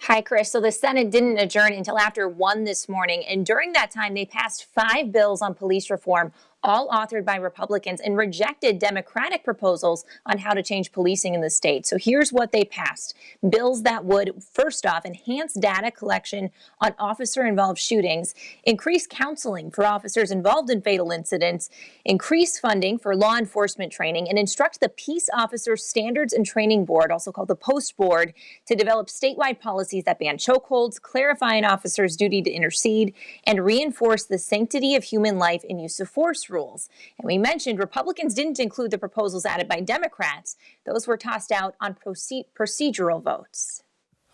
Hi, Chris. So the Senate didn't adjourn until after 1 this morning. And during that time, they passed 5 bills on police reform, all authored by Republicans, and rejected Democratic proposals on how to change policing in the state. So here's what they passed: bills that would, first off, enhance data collection on officer involved shootings, increase counseling for officers involved in fatal incidents, increase funding for law enforcement training, and instruct the Peace Officers Standards and Training Board, also called the Post Board, to develop statewide policies that ban chokeholds, clarify an officer's duty to intercede, and reinforce the sanctity of human life and use of force rules. And we mentioned Republicans didn't include the proposals added by Democrats. Those were tossed out on procedural votes.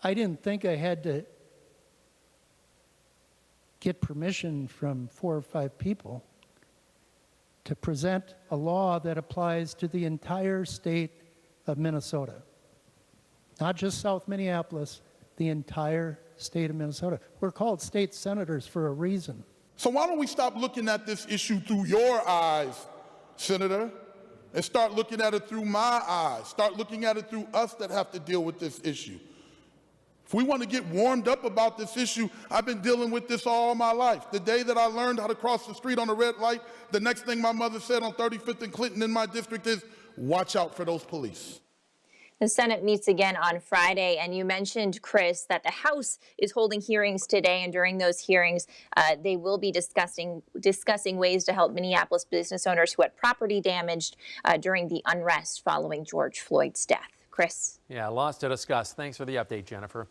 I didn't think I had to get permission from 4 or 5 people to present a law that applies to the entire state of Minnesota. Not just South Minneapolis, the entire state of Minnesota. We're called state senators for a reason. So why don't we stop looking at this issue through your eyes, Senator, and start looking at it through my eyes. Start looking at it through us that have to deal with this issue. If we want to get warmed up about this issue, I've been dealing with this all my life. The day that I learned how to cross the street on a red light, the next thing my mother said on 35th and Clinton in my district is, watch out for those police. The Senate meets again on Friday, and you mentioned, Chris, that the House is holding hearings today, and during those hearings, they will be discussing ways to help Minneapolis business owners who had property damaged during the unrest following George Floyd's death. Chris? Yeah, lots to discuss. Thanks for the update, Jennifer.